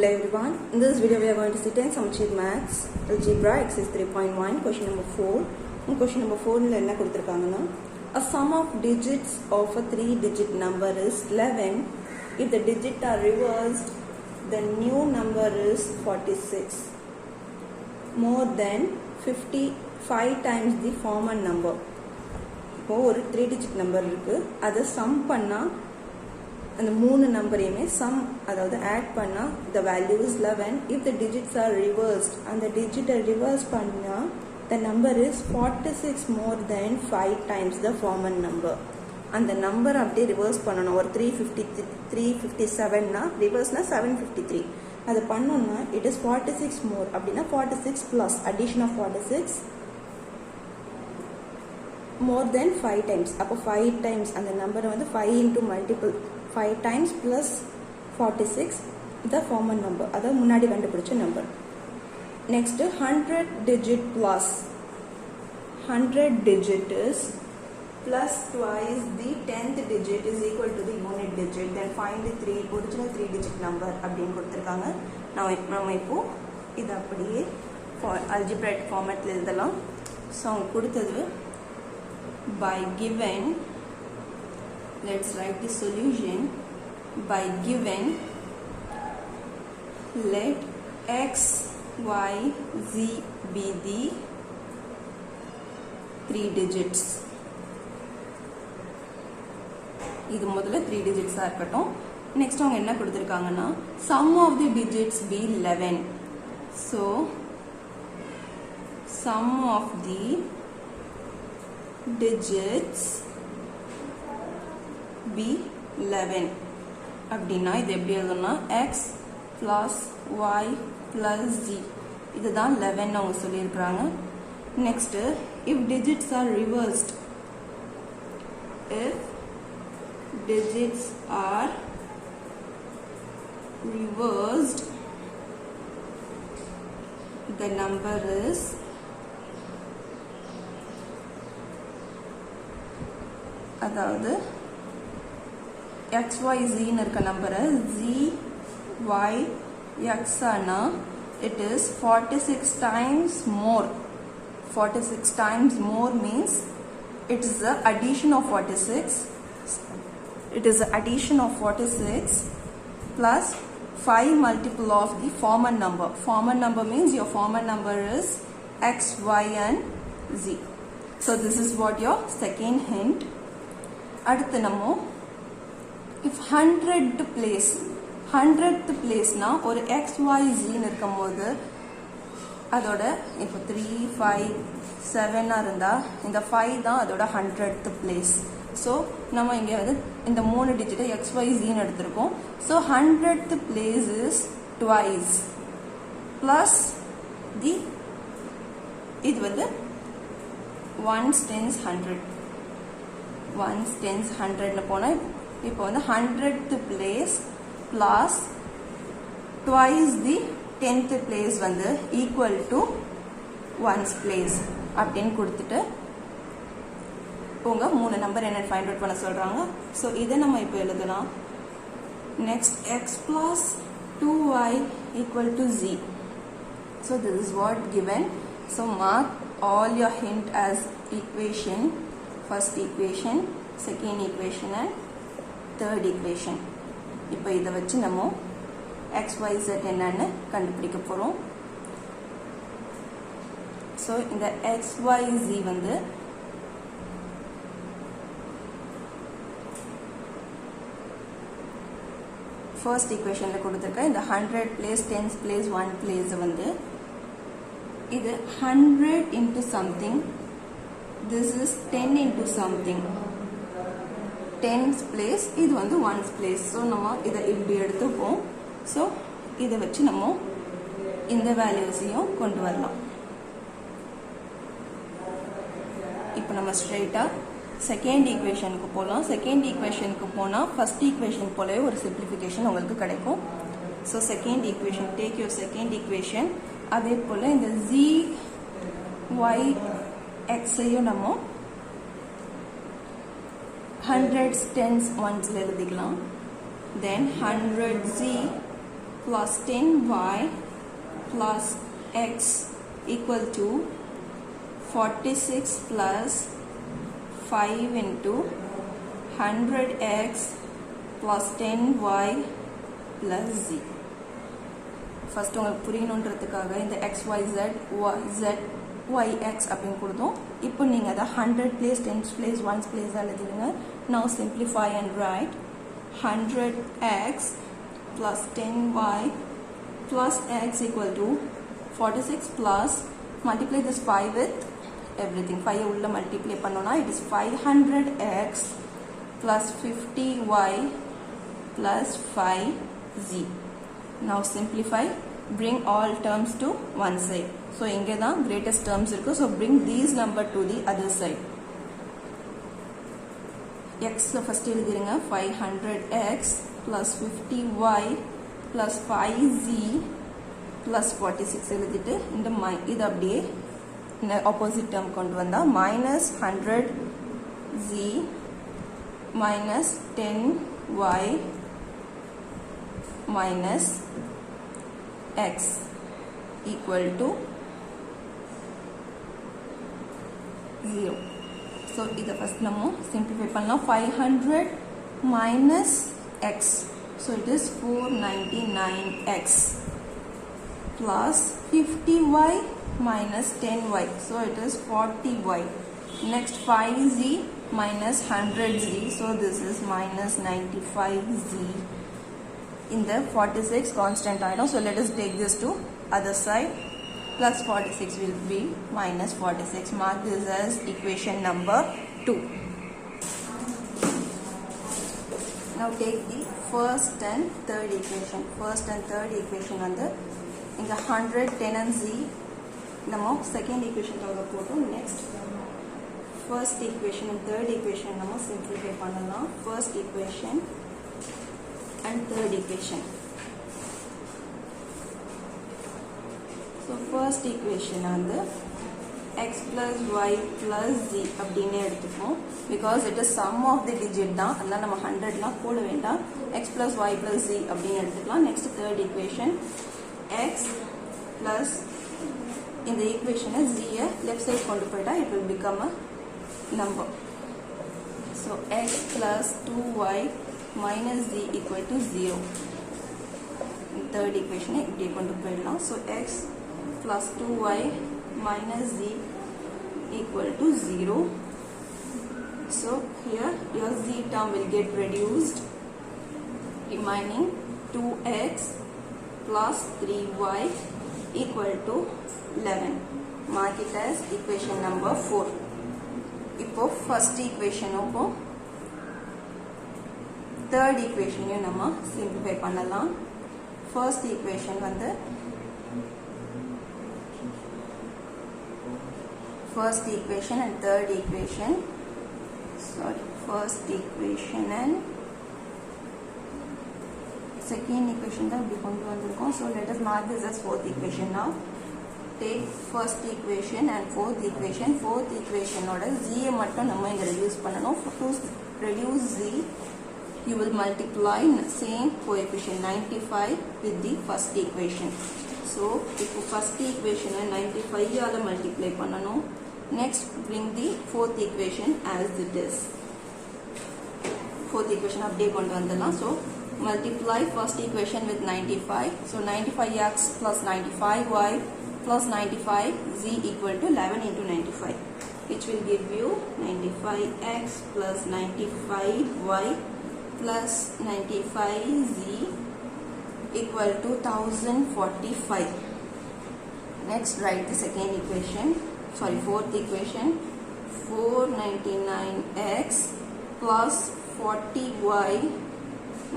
Hello everyone, in this video we are going to see 10 Samchid Maths, Algebra, exercise 3.1, question number 4. In question number 4, a sum of digits of a 3-digit number is 11. If the digits are reversed, the new number is 46. More than 55 times the former number. இப்போ ஒரு 3-digit number இருக்கு, அதை sum பண்ணா அந்த மூணு நம்பரையுமே sum அதாவது add பண்ணா the value is 11. If the digits are reversed, அந்த digit reverse பண்ணா the number is 46 more than 5 times the former number. அந்த number அப்படியே reverse பண்ணணும். ஒரு 357 னா reverse னா 753. அது பண்ணோம்னா it is 46 more அப்படின்னா 46 plus addition of 46 more than 5 times. அப்போ 5 times அந்த நம்பரை வந்து 5 into multiple 5 times plus 46 the former number, அதாவது முன்னாடி கண்டுபிடிச்ச number. Next 100 digit plus 100 digit is plus twice the 10th digit is equal to the unit digit, then find the original 3-digit number அப்படின்னு கொடுத்துருக்காங்க. நம்ம இப்போ இது அப்படியே algebraic formatல எழுதலாம். ஸோ அவங்க கொடுத்தது by given, let's write the solution. By given, let x, y, z be the 3 digits. இது முதல்ல 3 digits இருக்கட்டும். Next அவங்க என்ன கொடுத்திருக்காங்கன்னா sum of the digits be 11. So sum of the digits be 11 அப்படின்னா இது எப்படி எழுதணும்னா x plus y plus z, இதுதான் 11 அவங்க சொல்லியிருக்கிறாங்க. Next if digits are reversed, if digits are reversed, the number is அதாவது xyz இருக்க நம்பரை zyx ஆனா it is 46 times more. 46 times more means it is the addition of 46. It is the addition of 46 plus 5 multiple of the former number. Former number means your former number is x, y and z. So this is what your second hint. அடுத்து நம்ம if 100th place னா ஒரு xyz இருக்கும்போது அதோட இப்போ 3 5 7 இருந்தா இந்த 5 தான் அதோட 100th place. ஸோ நம்ம இங்கே வந்து இந்த 3 டிஜிட்டை xyz எடுத்திருக்கோம். So 100th place is twice plus the இது வந்து 1 tens 100 1 tens 100 போனால் இப்போ வந்து 100th place plus twice the 10th place வந்து equal to 1's place அப்படின்னு கொடுத்துட்டு உங்க மூணு நம்பர் என்ன ஃபைண்ட் அவுட் பண்ண சொல்றாங்க. ஸோ இதை நம்ம இப்போ எழுதலாம். Next x plus 2y equal to z. So this is what given. So mark all your hint as equation. First equation, second equation and third equation. இப்போ இதை வச்சு நம்ம xyz என்னன்னு கண்டுபிடிக்க போறோம். ஸோ இந்த xyz வந்து ஃபர்ஸ்ட் ஈக்குவேஷன்ல கொடுத்துருக்க இந்த 100 பிளேஸ் 10th பிளேஸ் 1 பிளேஸ் வந்து இது 100 into something. This is 10 into something. 10th place இது வந்து 1's place. ஸோ நம்ம இதை இப்படி எடுத்துப்போம். ஸோ இதை வச்சு நம்ம இந்த வேல்யூஸையும் கொண்டு வரலாம். இப்போ நம்ம ஸ்ட்ரெயிட்டாக செகண்ட் ஈக்குவேஷனுக்கு போகலாம். செகண்ட் ஈக்குவேஷனுக்கு போனால் ஃபர்ஸ்ட் ஈக்குவேஷன் போலவே ஒரு சிம்பிளிஃபிகேஷன் உங்களுக்கு கிடைக்கும். So second equation, take your second equation. அதே போல் இந்த z y xஐயும் நம்ம 100s 10s 1s எழுதிக்கலாம். then 100z plus 10y plus x equal to 46 plus 5 into 100x plus 10y plus z. First உங்களுக்கு புரியணும்ன்றதுக்காக இந்த xyz yx அப்படின்னு கொடுத்தோம். இப்போ நீங்க அதை 100 place 10 place 1 place எழுதிடுங்க. Now simplify and write 100x plus 10y plus x equal to 46 plus multiply this 5 with everything. 5 உள்ள multiply பண்ணோம்னா it is 500x plus 50y plus 5z. Now simplify, bring all terms to one side. So இங்கே தான் greatest terms இருக்கு. So bring these number to the other side. x first எழுதிருங்க 500x plus 50y plus 5z plus 46 எழுதிட்டு இந்த இது அப்படியே opposite term கொண்டு வந்தா minus 100z minus 10y minus x equal to 0. So இதை first நம்ம simplify பண்ணலாம். 500 minus x, so it is 499x plus 50y minus 10y, so it is 40y. Next 5z minus 100z, so this is minus 95z. In the 46 constant item, so let us take this to other side. Plus 46 will be minus 46. Mark this as equation number 2. Now take the first and third equation. First and third equation under in the 100 10 and z. Now second equation toga photo. Next first equation and third equation நம்ம simplify பண்ணலாம். First equation and third equation. So first equation வந்து x plus y plus z அப்படின்னு எடுத்துப்போம். Because it is sum of the digit தான், அதனால நம்ம 100லாம் போட வேண்டாம். x plus y plus z அப்படின்னு எடுத்துக்கலாம். Next third equation x plus in the equation z left side கொண்டு போயிட்டா it will become a number. So x plus 2y minus z equal to 0. Third equation இப்படி கொண்டு போயிடலாம். So x plus 2y minus z equal to 0. So here your z term will get reduced, remaining 2x plus 3y equal to 11. Mark it as equation number 4. இப்போ first equation Oppo third equation நம்ம simplify பண்ணலாம். First equation வந்து first equation and third equation, sorry, first equation and second equation தான் இப்படி கொண்டு வந்திருக்கோம். So let us mark this as fourth equation. Now take first equation and fourth equation. Fourth equation ஓட z மட்டும் நம்ம இங்க reduce பண்ணணும். To reduce z you will multiply same coefficient 95 with the first equation. So இப்போ first equation 95 ஆல multiply பண்ணணும். Next bring the fourth equation as it is. Fourth equation அப்படியே கொண்டு வந்துடலாம். So multiply first equation with 95. So 95x plus 95y plus 95z equal to 11 into 95, which will give you 95x plus 95y plus 95z equal to 1045. Next write the second equation, sorry, fourth equation. 499x plus 40y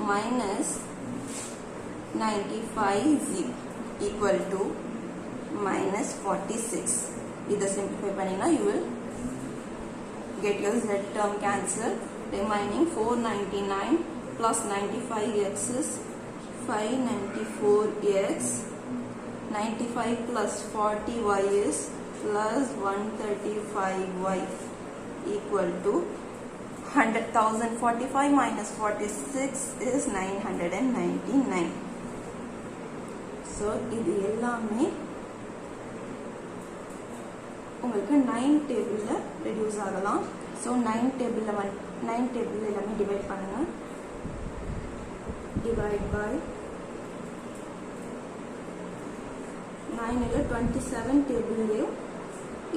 minus 95z equal to minus 46. Either simplify panina, you will get your z term cancelled. Remaining 499 plus 95x is 594x. 95 plus 40y is plus 135y equal to 100,045 minus 46 is 999. So இது எல்லாமே உங்களுக்கு 9 டேபிளில் reduce ஆகலாம். So 9 டேபிளில் எல்லாமே divide பண்ணுங்கள். Divide by 9 இல்லை 27 டேபிள்லேயும்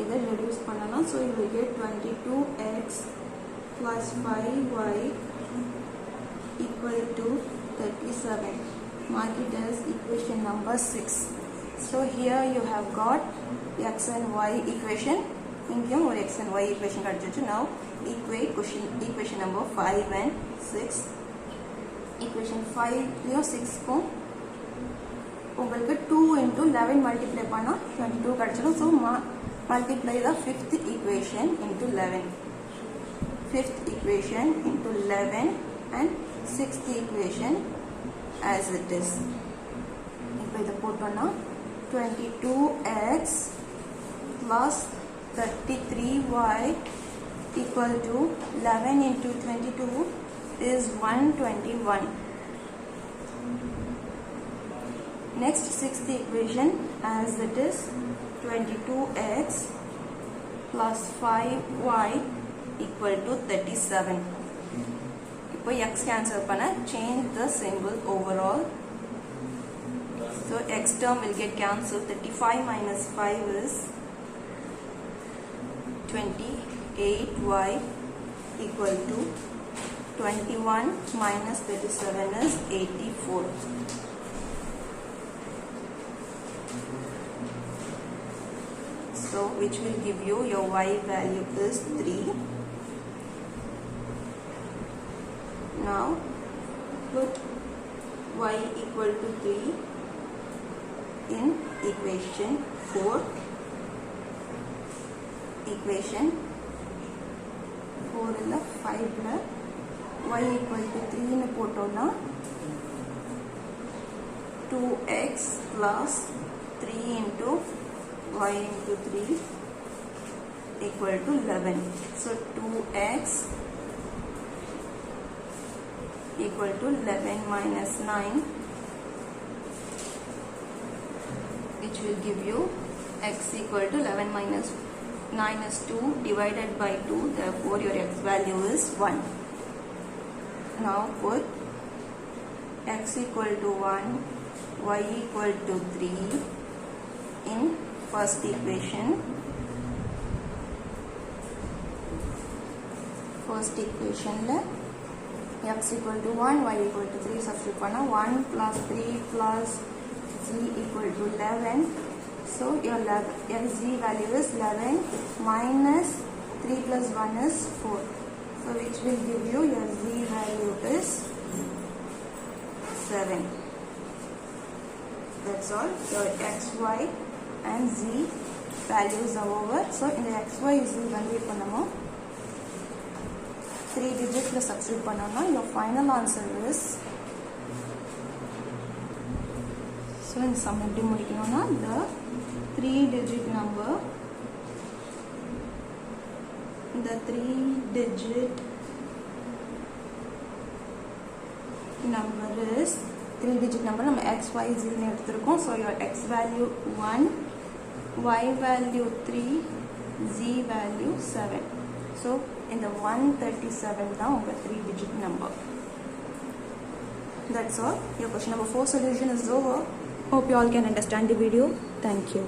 இதை ரெடியூஸ் பண்ணலாம். So you will get 22x plus 5y equal to 37. Mark it as equation number 6. So here you have got x and y equation. இங்கேயும் ஒரு x and y equation கிடைச்சிச்சு. Now equate equation number 5 and 6. Equation 5லையும் 6க்கும் உங்களுக்கு 2 into 11 multiply பண்ணா 22 கிடைச்சிடும். So multiply the fifth equation into 11. Fifth equation into 11 and sixth equation as it is. இப்போ இதை போட்டோம்னா 22x plus 33y equal to 11 into 22 is 121. Next sixth equation as it is 22x plus 5y equal to 37. இப்போ x cancel பண்ண change the symbol overall. So x term will get cancelled. 35 minus 5 is 28y equal to 21 minus 37 is 84. So which will give you your y value is 3. Now put y equal to 3 in equation 4. Equation 4 in the 5 la y equal to 3 in potona 2x plus 3 into y into 3 equal to 11. So 2x equal to 11 minus 9, which will give you x equal to 11 minus 9 is 2 divided by 2, therefore your x value is 1. Now put x equal to 1, y equal to 3 in first equation. First equation la x equal to 1, y equal to 3 substitute panna 1 plus 3 plus z equal to 11. So your z value is 11 minus 3 plus 1 is 4. So which will give you your z value is 7. That's all. Your x, y and z values are over. So in the x, y, z value panamo 3 digits la substitute panona, your final answer is, so in sum eppadi mudikanona, the 3-digit number, the 3-digit number is 3-digit number நம்ம x, y, z னு எடுத்துருக்கோம். So your x value 1, y value 3, z value 7. So in the 137 தான் உங்க 3-digit number. That's all. Your question number 4 solution is over. Hope you all can understand the video. Thank you.